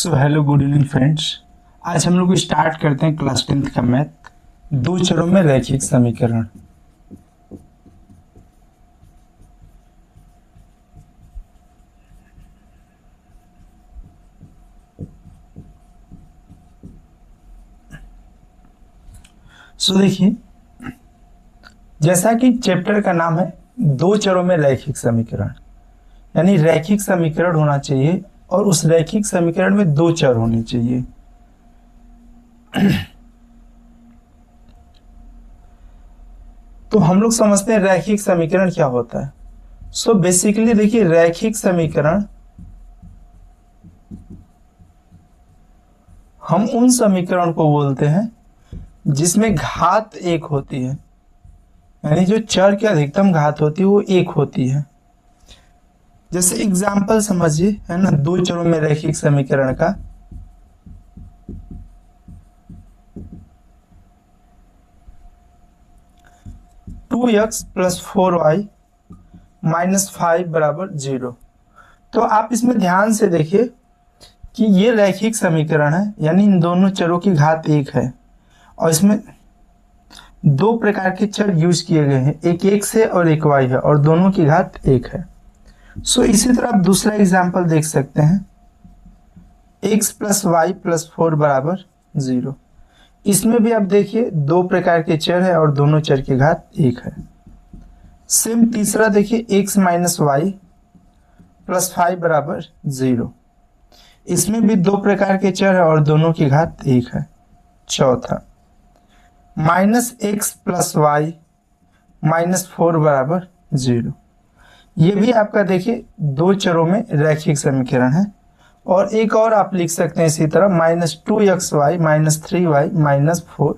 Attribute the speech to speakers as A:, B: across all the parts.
A: So hello good evening friends. आज हम लोग स्टार्ट करते हैं क्लास 10th का मैथ, दो चरों में रैखिक समीकरण। सो देखिए, जैसा कि चैप्टर का नाम है दो चरों में रैखिक समीकरण, यानी रैखिक समीकरण होना चाहिए और उस रैखिक समीकरण में दो चर होने चाहिए। तो हम लोग समझते हैं रैखिक समीकरण क्या होता है। सो बेसिकली देखिए, रैखिक समीकरण हम उन समीकरण को बोलते हैं जिसमें घात एक होती है, यानी जो चर की अधिकतम घात होती है वो एक होती है। जैसे एग्जाम्पल समझिए, है ना, दो चरों में रैखिक समीकरण का। To x plus 4y minus 5 बराबर 0। तो आप इसमें ध्यान से देखिए कि ये रैखिक समीकरण है, यानी इन दोनों चरों की घात एक है और इसमें दो प्रकार के चर यूज किए गए हैं, एक x है और एक y है और दोनों की घात एक है। सो इसी तरह आप दूसरा एग्जाम्पल देख सकते हैं, x प्लस वाई प्लस 4 बराबर 0। इसमें भी आप देखिए दो प्रकार के चर है और दोनों चर की घात एक है। सेम तीसरा देखिए, x माइनस वाई प्लस 5 बराबर 0। इसमें भी दो प्रकार के चर है और दोनों की घात एक है। चौथा, minus x plus y minus 4 बराबर 0। ये भी आपका देखिए दो चरों में रैखिक समीकरण है। और एक और आप लिख सकते हैं इसी तरह, minus 2xy minus 3y minus 4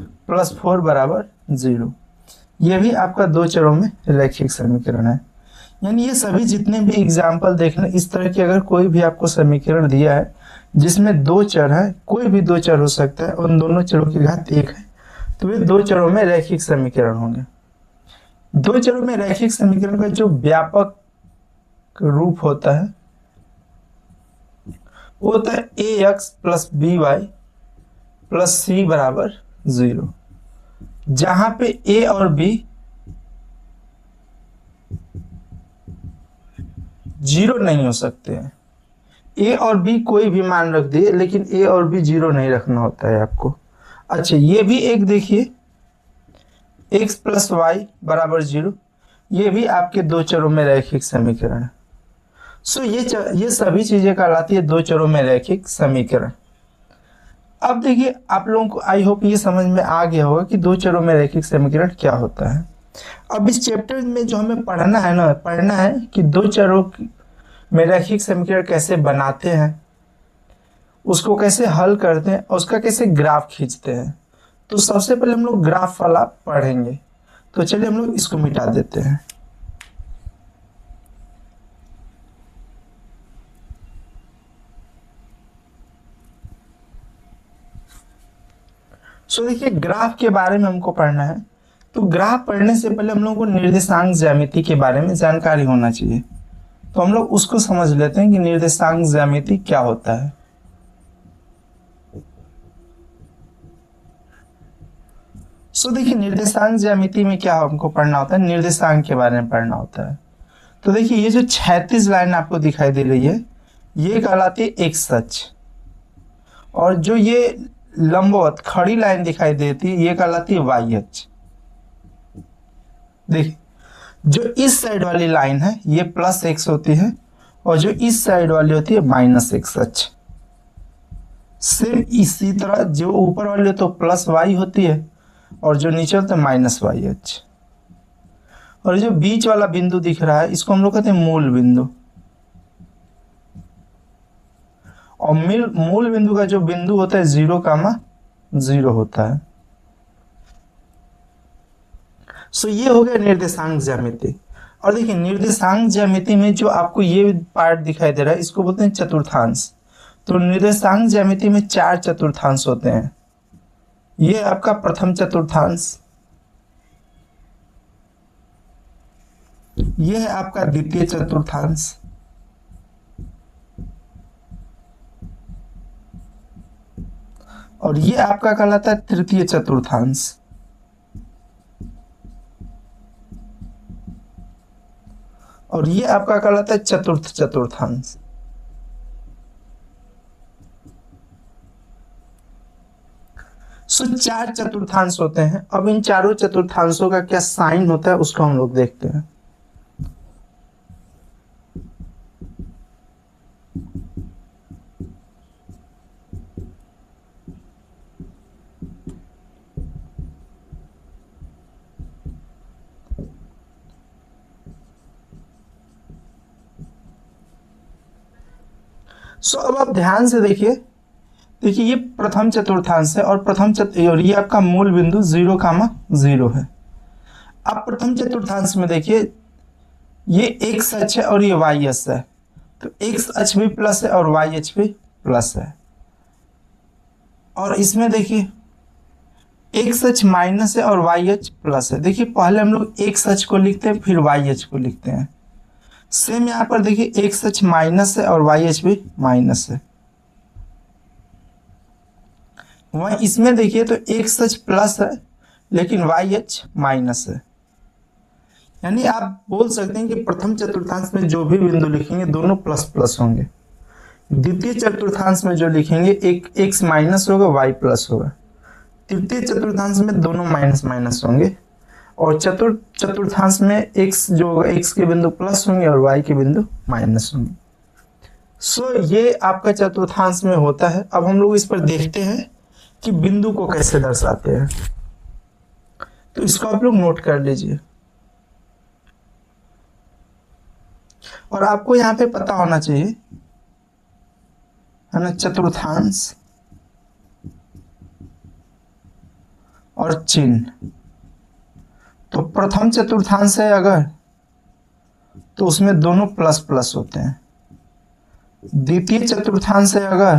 A: plus 4 बराबर 0। ये भी आपका दो चरों में रैखिक समीकरण है। यानी ये सभी जितने भी एग्जाम्पल देखना, इस तरह की अगर कोई भी आपको समीकरण दिया है जिसमें दो चर है, कोई भी दो चर हो सकता है, उन दोनों चरों की घात एक है, तो वे दो चरों में रैखिक समीकरण होंगे। दो चरों में रैखिक समीकरण का जो व्यापक रूप होता है वो होता है ax plus B Y plus C बराबर 0, जहां पे a और b 0 नहीं हो सकते हैं। a और b कोई भी मान रख दिए, लेकिन a और b 0 नहीं रखना होता है आपको। अच्छा, ये भी एक देखिए, x प्लस वाई बराबर 0, ये भी आपके दो चरों में रैखिक समीकरण है। सो ये सभी चीजें कहलाती है दो चरों में रैखिक समीकरण। अब देखिए, आप लोगों को आई होप ये समझ में आ गया होगा कि दो चरों में रैखिक समीकरण क्या होता है। अब इस चैप्टर में जो हमें पढ़ना है कि दो चरों में रैखिक समीकरण कैसे बनाते हैं, उसको कैसे हल करते हैं और उसका कैसे ग्राफ खींचते हैं। तो सबसे पहले हम लोग ग्राफ वाला पढ़ेंगे। तो चलिए हम लोग इसको मिटा देते हैं। सो देखिए, ग्राफ के बारे में हमको पढ़ना है। तो ग्राफ पढ़ने से पहले हम लोगों को निर्देशांक ज्यामिति के बारे में जानकारी होना चाहिए। तो हम लोग उसको समझ लेते हैं कि निर्देशांक ज्यामिति क्या होता है। सो देखिए, निर्देशांक ज्यामिति में क्या हमको पढ़ना होता है, निर्देशांक के बारे में पढ़ना होता है। तो देखिए, ये जो क्षैतिज लाइन आपको दिखाई दे रही है, ये कहलाती है एक्स अक्ष, और जो ये लंबवत खड़ी लाइन दिखाई देती है ये कहलाती है वाई अक्ष। देखिए, जो इस साइड वाली लाइन है ये प्लस एक्स होती है और जो इस साइड वाली होती है माइनस एक्स अक्ष। सेम इसी तरह जो ऊपर वाली तो प्लस वाई होती है और जो नीचे होता है माइनस वाई अक्ष। और जो बीच वाला बिंदु दिख रहा है इसको हम लोग कहते हैं मूल बिंदु। और मूल बिंदु का जो बिंदु होता है 0,0 होता है। सो ये हो गया निर्देशांक ज्यामिति। और देखिए, निर्देशांक ज्यामिति में जो आपको ये पार्ट दिखाई दे रहा है इसको बोलते हैं चतुर्थांश। तो निर्देशांक ज्यामिति में 4 चतुर्थांश होते हैं। ये आपका प्रथम चतुर्थांश, ये है आपका द्वितीय चतुर्थांश, और ये आपका कहलाता है तृतीय चतुर्थांश। और ये आपका कहलाता है चतुर्थ चतुर्थांश। सो 4 चतुर्थांश होते हैं। अब इन चारों चतुर्थांशों का क्या साइन होता है उसको हम लोग देखते हैं। सो अब आप ध्यान से देखिए, ये प्रथम चतुर्थांश है और और ये आपका मूल बिंदु 0,0 है। अब प्रथम चतुर्थांश में देखिए ये एक्स अक्ष है और ये वाई अक्ष है, तो एक्स अक्ष भी प्लस है और वाई अक्ष भी प्लस है। और इसमें देखिए एक्स अक्ष माइनस है और वाई अक्ष प्लस है। देखिए पहले हम लोग एक्स अक्ष को लिखते हैं फिर वाई अक्ष को लिखते हैं। सेम यहाँ पर देखिए एक्स अक्ष माइनस है और वाई अक्ष भी माइनस है। वहीं इसमें देखिए तो एक्स अक्ष प्लस है लेकिन वाई अक्ष माइनस है। यानी आप बोल सकते हैं कि प्रथम चतुर्थांश में जो भी बिंदु लिखेंगे दोनों प्लस प्लस होंगे। द्वितीय चतुर्थांश में जो लिखेंगे एक एक्स माइनस होगा वाई प्लस होगा। तृतीय चतुर्थांश में दोनों माइनस माइनस होंगे। और चतुर्थ चतुर्थांश में एक्स जो होगा एक्स के बिंदु प्लस होंगे और वाई के बिंदु माइनस होंगे। सो ये आपका चतुर्थांश में होता है। अब हम लोग इस पर देखते हैं कि बिंदु को कैसे दर्शाते हैं, तो इसको आप लोग नोट कर लीजिए। और आपको यहाँ पे पता होना चाहिए है ना, चतुर्थांश और चिन्ह। तो प्रथम चतुर्थांश है अगर, तो उसमें दोनों प्लस प्लस होते हैं। द्वितीय चतुर्थांश है अगर,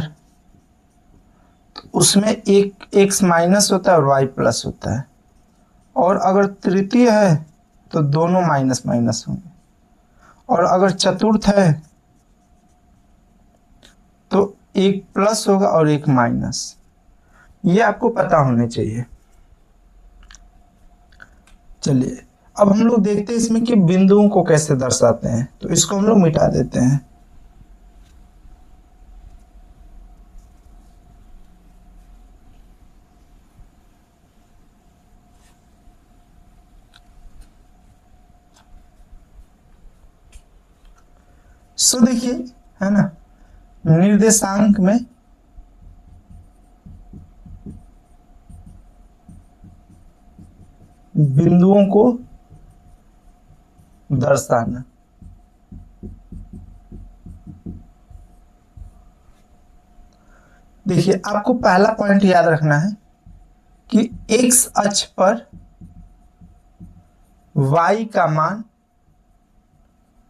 A: तो उसमें एक एक्स माइनस होता है और वाई प्लस होता है। और अगर तृतीय है तो दोनों माइनस माइनस होंगे। और अगर चतुर्थ है तो एक प्लस होगा और एक माइनस। ये आपको पता होने चाहिए। चलिए अब हम लोग देखते हैं इसमें कि बिंदुओं को कैसे दर्शाते हैं, तो इसको हम लोग मिटा देते हैं। सो देखिए है ना, निर्देशांक में बिंदुओं को दर्शाना। देखिए आपको पहला पॉइंट याद रखना है कि एक्स अक्ष पर वाई का मान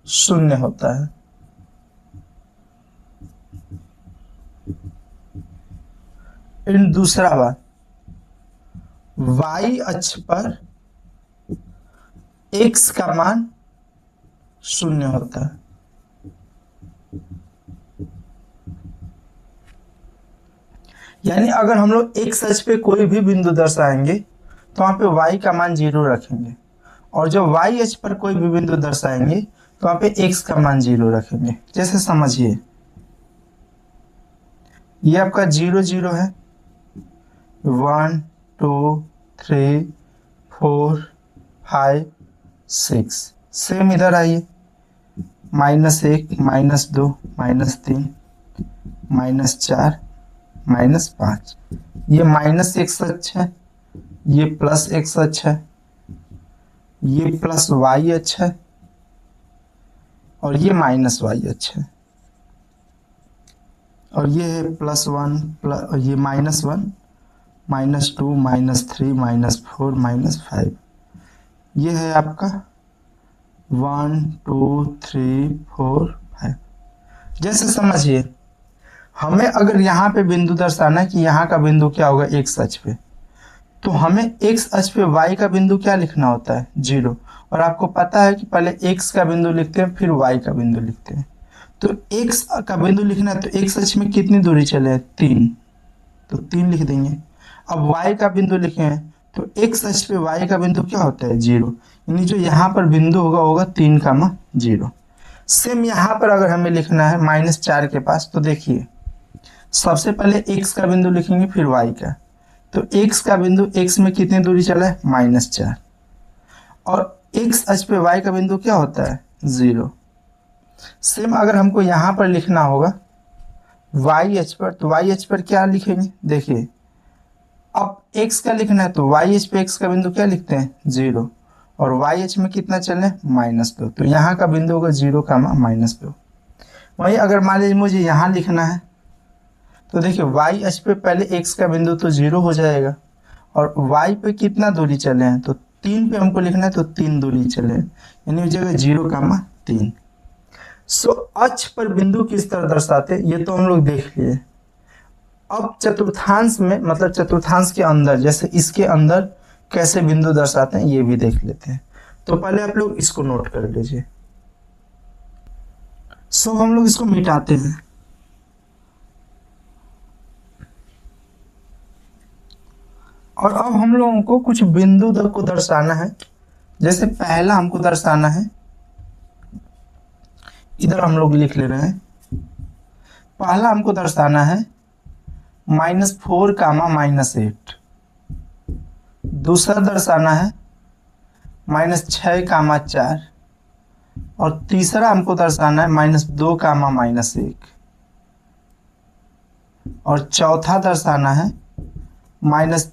A: 0 होता है। इन दूसरा बात, वाई अक्ष पर एक्स का मान 0 होता है। यानी अगर हम लोग एक्स अक्ष पे कोई भी बिंदु दर्शाएंगे तो वहां पे वाई का मान 0 रखेंगे, और जब वाई अक्ष पर कोई भी बिंदु दर्शाएंगे तो वहां पे एक्स का मान 0 रखेंगे। जैसे समझिए ये आपका 0 0 है, 1 2 3 4 5 6। सेम इधर आइए, -1 -2 -3 -4 -5। ये माइनस एक्स अक्ष है, ये प्लस एक्स अक्ष है, ये प्लस वाई अक्ष है और ये माइनस वाई अक्ष है। और ये है +1 प्लस, ये -1 -2 -3 -4 -5। ये है आपका 1 2 3 4 5। जैसे समझिए हमें अगर यहाँ पे बिंदु दर्शाना है कि यहाँ का बिंदु क्या होगा एक्स अक्ष पे, तो हमें एक्स अक्ष पे वाई का बिंदु क्या लिखना होता है 0। और आपको पता है कि पहले एक्स का बिंदु लिखते हैं फिर वाई का बिंदु लिखते हैं। तो एक्स का बिंदु लिखना है तो एक्स अक्ष में कितनी दूरी चले 3, तो 3 लिख देंगे। अब y का बिंदु लिखे हैं तो x अक्ष पे y का बिंदु क्या होता है 0, यानी जो यहाँ पर बिंदु होगा होगा 3,0। सेम यहाँ पर अगर हमें लिखना है -4 के पास, तो देखिए सबसे पहले x का बिंदु लिखेंगे फिर y का। तो x का बिंदु x में कितनी दूरी चला है -4, और x अक्ष पे y का बिंदु क्या होता है 0। सेम अगर हमको यहाँ पर लिखना होगा y अक्ष पर, तो y अक्ष पर क्या लिखेंगे, देखिए अब x का लिखना है तो y अक्ष पे x का बिंदु क्या लिखते हैं 0, और y अक्ष में कितना चले -2, तो यहाँ का बिंदु होगा 0, -2। वहीं अगर मान लीजिए मुझे यहाँ लिखना है तो देखिए y अक्ष पे पहले x का बिंदु तो 0 हो जाएगा, और y पे कितना दूरी चले हैं तो 3 पे हमको लिखना है, तो 3 दूरी चले हैं, यानी हो जाएगा 0,3। सो अक्ष पर बिंदु किस तरह दर्शाते हैं ये तो हम लोग देख लिए। अब चतुर्थांश में, मतलब चतुर्थांश के अंदर, जैसे इसके अंदर कैसे बिंदु दर्शाते हैं ये भी देख लेते हैं। तो पहले आप लोग इसको नोट कर लीजिए। सो हम लोग इसको मिटाते हैं। और अब हम लोगों को कुछ बिंदु को दर्शाना है। जैसे पहला हमको दर्शाना है, इधर हम लोग लिख ले रहे हैं। पहला हमको दर्शाना है -4, -8। दूसरा दर्शाना है -6, 4। और तीसरा हमको दर्शाना है -2, -1। और चौथा दर्शाना है -4,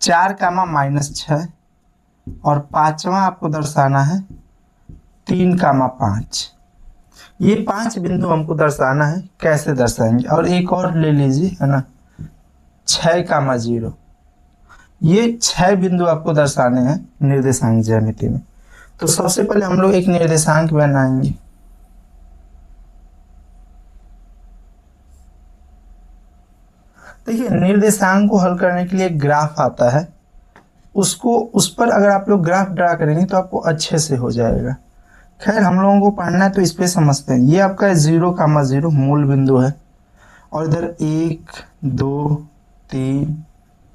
A: 4, -6। और पांचवा आपको दर्शाना है 3, 5। ये 5 बिंदु हमको दर्शाना है। कैसे दर्शाएंगे, और एक और ले लीजिए, है ना, 6, 0। ये 6 बिंदु आपको दर्शाने हैं निर्देशांक ज्यामिति में। तो सबसे पहले हम लोग एक निर्देशांक बनाएंगे। देखिए निर्देशांक को हल करने के लिए एक ग्राफ आता है, उसको उस पर अगर आप लोग ग्राफ ड्रा करेंगे तो आपको अच्छे से हो जाएगा। खैर हम लोगों को पढ़ना है तो इस पे समझते हैं। ये आपका 0,0 मूल बिंदु है, और इधर 1, 2, 3,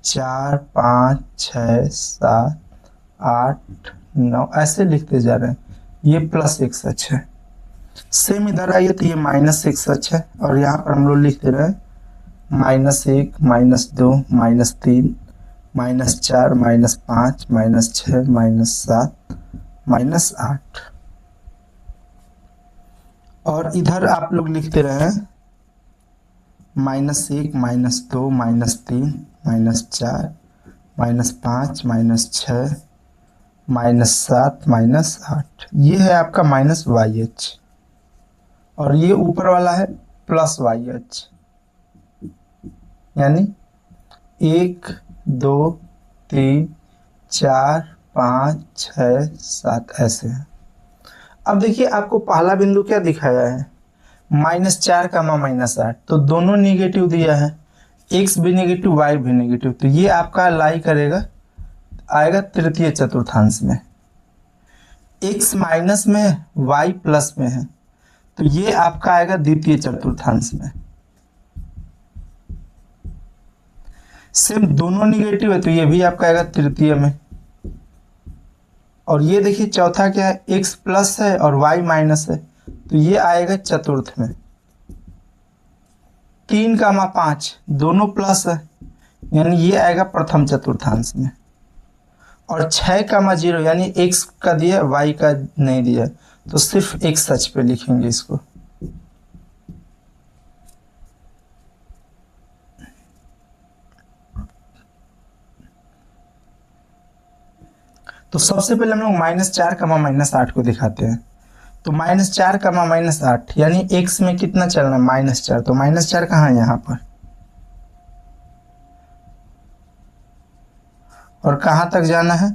A: 4, 5, 6, 7, 8, 9 ऐसे लिखते जा रहे हैं। ये +x अक्ष है। सेम इधर आइए तो ये -x अक्ष है, और यहाँ पर हम लोग लिखते रहे -1, -2, -3, -4, -5, -6, -7, -8। और इधर आप लोग लिखते रहे -1, -2, -3, -4, -5, -6, -7, -8। ये है आपका -y अक्ष, और ये ऊपर वाला है +y अक्ष, यानी 1, 2, 3, 4, 5, 6, 7 ऐसे है। अब देखिए आपको पहला बिंदु क्या दिखाया है -4, -8, तो दोनों निगेटिव दिया है, x भी निगेटिव y भी निगेटिव, तो ये आपका लाई करेगा, आएगा तृतीय चतुर्थांश में। x माइनस में है, y प्लस में है, तो ये आपका आएगा द्वितीय चतुर्थांश में। सेम दोनों निगेटिव है तो ये भी आपका आएगा तृतीय में। और ये देखिए चौथा क्या है, x प्लस है और y माइनस है, तो ये आएगा चतुर्थ में। 3, 5 दोनों प्लस है, यानी ये आएगा प्रथम चतुर्थांश में। और 6, 0 यानी x का दिया y का नहीं दिया, तो सिर्फ x अक्ष पे लिखेंगे इसको। तो सबसे पहले हम लोग -4, -8 को दिखाते हैं। तो -4, -8 यानी x में कितना चलना है -4, तो -4 कहाँ है यहाँ पर, और कहाँ तक जाना है,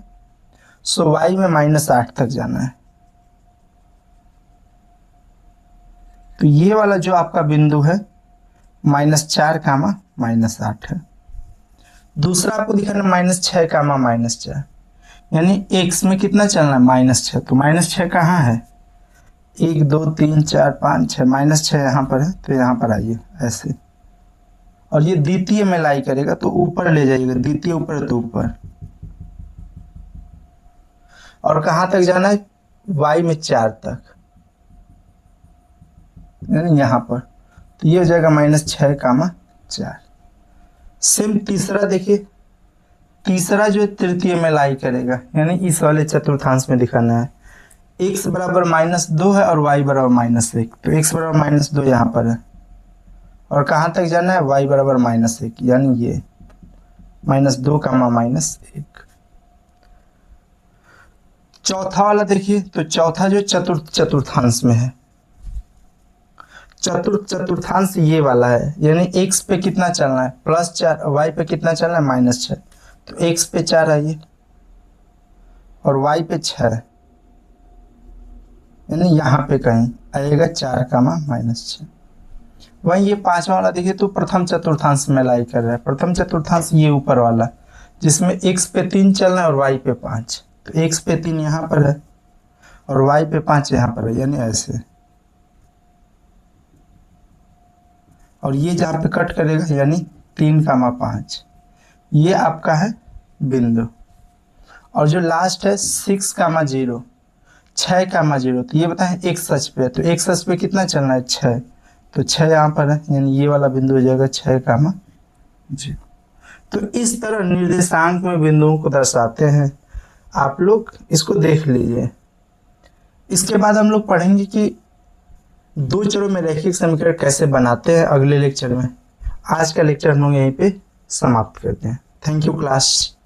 A: सो y में -8 तक जाना है। तो ये वाला जो आपका बिंदु है -4, -8 है। दूसरा आपको दिखाना -6, -4 यानी x में कितना चलना है -6, तो -6 कहाँ है, 1 2 3 4 5 6 -6 यहाँ पर है, तो यहाँ पर आइए ऐसे। और ये द्वितीय में लाई करेगा तो ऊपर ले जाइएगा, द्वितीय ऊपर तो ऊपर। और कहाँ तक जाना है, y में 4 तक, यानी यहाँ पर। तो ये हो जाएगा -6, 4। सेम तीसरा देखिए, तीसरा जो तृतीय में लाई करेगा, यानी इस वाले चतुर्थांश में दिखाना है। x बराबर -2 है और y बराबर -1, तो x बराबर -2 यहाँ पर है। और कहाँ तक जाना है, y बराबर -1, यानी ये -2, -1। चौथा वाला देखिए, तो चौथा जो चतुर्थांश में है, चतुर्थांश ये वाला है, यानी x पे कितना चलना है, +4, y पे कितना चलना है, -6। तो x पे 4 आइए और y पे 6, यानी यहाँ पे कहीं आएगा 4, -6। वहीं ये पांचवा वाला देखिए, तो प्रथम चतुर्थांश में लाई कर रहा है। प्रथम चतुर्थांश ये ऊपर वाला, जिसमें x पे 3 चलना है और y पे 5। तो x पे 3 यहाँ पर है और y पे 5 यहाँ पर है, यानी ऐसे। और ये जहाँ पे कट करेगा, यानी 3, 5, ये आपका है बिंदु। और जो लास्ट है 6, 0, 6, 0, तो ये बताएं x अक्ष पे है, तो x अक्ष पे कितना चलना है, 6। तो 6 यहाँ पर है, यानी ये वाला बिंदु हो जाएगा 6, 0। तो इस तरह निर्देशांक में बिंदुओं को दर्शाते हैं। आप लोग इसको देख लीजिए। इसके बाद हम लोग पढ़ेंगे कि दो चरों में रैखिक समीकरण कैसे बनाते हैं अगले लेक्चर में। आज का लेक्चर हम लोग यहीं पे समाप्त करते हैं। Thank you class.